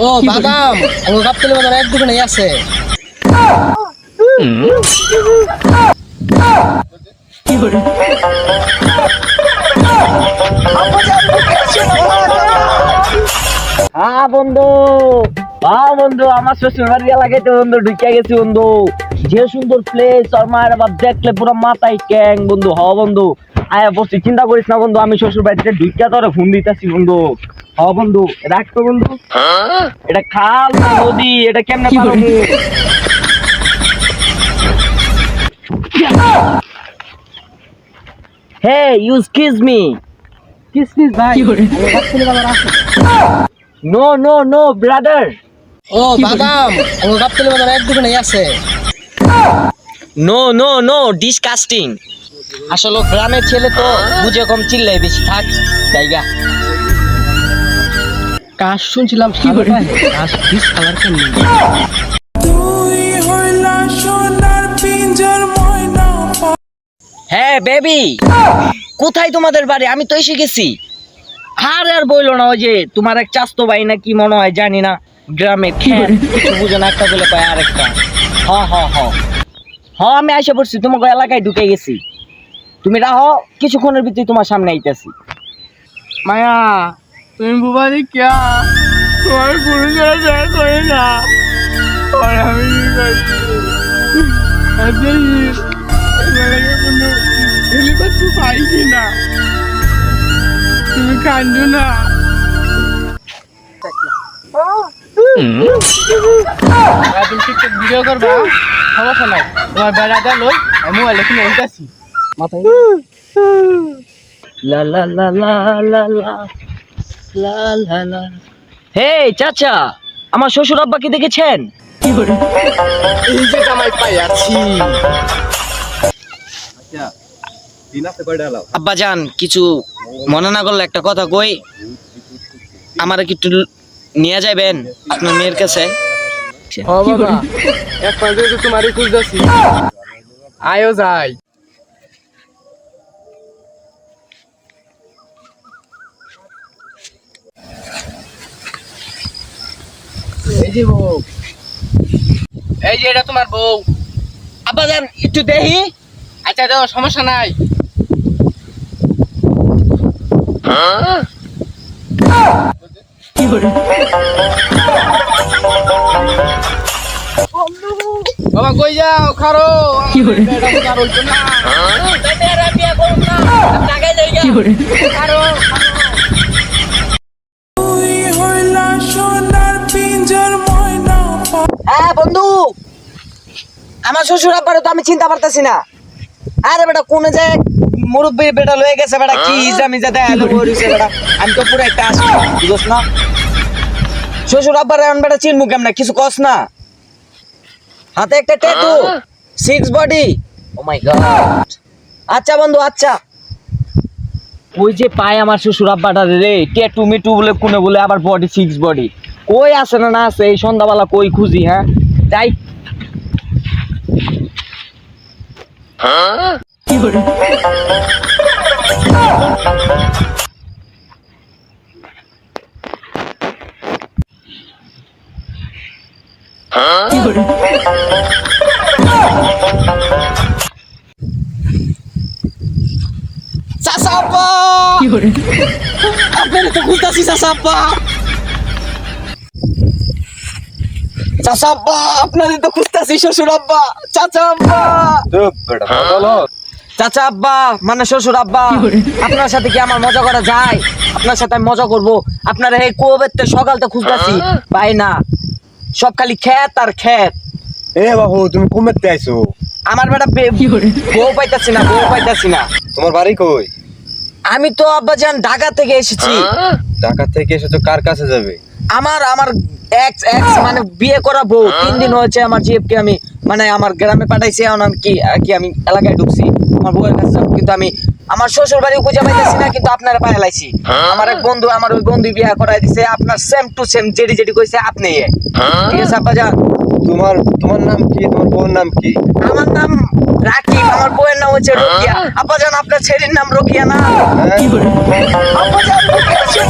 ও বাদাম ও গাবতলি বাজার এক দোকানে আছে। হ্যাঁ বন্ধু, বন্ধু আমার শ্বশুর বাড়ি এলাকায় তো বন্ধু ঢুকে গেছি বন্ধু। যে সুন্দর প্লেস আমার আবার দেখলে পুরো মাথায় ক্যাং বন্ধু। হ বন্ধু আয়া বসছি, চিন্তা করিস না বন্ধু, আমি শ্বশুর বাড়িতে ঢুকিয়া তোরে ফোন দিতেছি বন্ধু। হ বন্ধু রাখতো বন্ধু, এটা খাল না নদী, এটা কেমনে পারবো? Hey excuse me. কিসমিস ভাই গাবতলি বাজার আছে। No no no brother. ও বাদাম ও গাবতলি বাজার এক দোকানে আছে। No no no disgusting. আসলে গ্রামের ছেলে তো বুঝে কম, চিল্লাই বেশি, থাক জায়গা। কাশ শুনছিলাম সাদা পায়ে, কাশ ডিস কালার কেমন? হ্যাঁ বেবি, কোথায় তোমাদের বাড়ি? আমি তো এসে গেছি। আর বইলো না, ওই যে তোমার এক চাস্তো ভাই না কি মনে হয় জানি না, গ্রামের খেয়ে কিছু বুঝে না, একটা বলে কয় আরেকটা। হ হ হ হ আমি আইসা পড়ছি, তোমাকে এলাকায় ঢুকে গেছি। তুমি রাহো, কিছুক্ষণের ভিতরে তোমার সামনে আইতেছি। মায়া তুমি বুবাদি क्या তোমার গুরু ছাড়া দেখা করে না, আর আমি কি করি? আজকে এলাকায় কোনো হেলিকপ্টার পাইছি না, তুমি কান্দো না। তুমি টিকটক ভিডিও করবা, সমস্যা নাই, তোমার বেড়াটা লই আমি মোবাইলে কিনে আনতেছি মাথায়। লা লা লা লা লা লা লা লা লা। হে চাচা, আমার শ্বশুর আব্বাকে দেখেছেন? এই যে জামাই পাই আছি। আব্বা জান, কিছু মনে না করলে একটা কথা কই, আমার কি একটু নিয়ে যাবেন আপনার মেয়ের কাছে? ও বাবা এক পাশে তো তোমারই খুঁজতেছি, আয়ো যাই। এই যে বউ, এই যে এটা তোমার বউ। আব্বা জান একটু দেখি। আচ্ছা তো সমস্যা নাই। বাবা কই যাও, খারো হ্যাঁ বন্ধু, আমার শ্বশুর আব্বারে তো আমি চিন্তা পারতেছি না। আরে বেটা কোন যে মুরব্বী বেটা লয়ে গেছে, বেটা কি ইজামি যা দেখালো করিছে বেটা, আমি তো পুরো একটা আসি বুঝছ না। শ্বশুর আব্বারে আমি বেটা চিনমু কেমনে, কিছু কস না। হাতে একটা ট্যাটু, 6 বডি। ও মাই গড। আচ্ছা বন্ধু আচ্ছা, ওই যে পায় আমার শ্বশুর আব্বাটা রে, ট্যাটু মিটু বলে কোনে বলে আবার বডি 6 বডি, কই আছে না না আছে? এই সন্ধ্যাবেলা কই খুঁজি? হ্যাঁ যাই। চাচাপ্পা, আপনার তো খুঁজতাছি চাচাপ্পা। চাচাপ্পা আপনারই তো খুঁজতাছি শ্বশুর আব্বা। চাচা আব্বা, চাচা আব্বা মানে শ্বশুর আব্বা, আপনার সাথে কি আমার মজা করা যায়? আপনার সাথে আমি মজা করবো? আপনার এই কোবেতে সকালতে খুঁজতাছি পাই না, সব খালি খেত আর খেত। এ বাবু তুমি কমেতে আইছো? আমার বেটা বউ পাইতাছি না, বউ পাইতাছি না। তোমার বাড়ি কই? আমি তো আব্বা জান ঢাকা থেকে এসেছি। ঢাকা থেকে এসেছো, কার কাছে যাবে? আমার এক্স এক্স মানে বিয়ে করা বউ, 3 দিন হয়েছে আমার জিএফকে আমি মানে আমার গ্রামে পাঠাইছি। এখন আমি কি আমি এলাকায় ঢুকছি আমার বউয়ের কাছে যাবো, কিন্তু আমি আমার শ্বশুর বাড়ি খুঁজে পাইতেছি না, কিন্তু আপনারা পায়ে লাইছি। আমার এক বন্ধু, আমার ওই বন্ধু বিয়ে করাই দিছে, আপনার সেম টু সেম যেটি যেটি কইছে আপনি। ঠিক আছে আব্বা জান। তোমার নাম কি? তোমার বউর নাম কি? আমার নাম রাকিব, আমার বউয়ের নাম হচ্ছে রোকিয়া। আব্বা জান আপনার ছেলের নাম রোকিয়া না? হ্যাঁ? আব্বা জান রোকিয়া ছিল।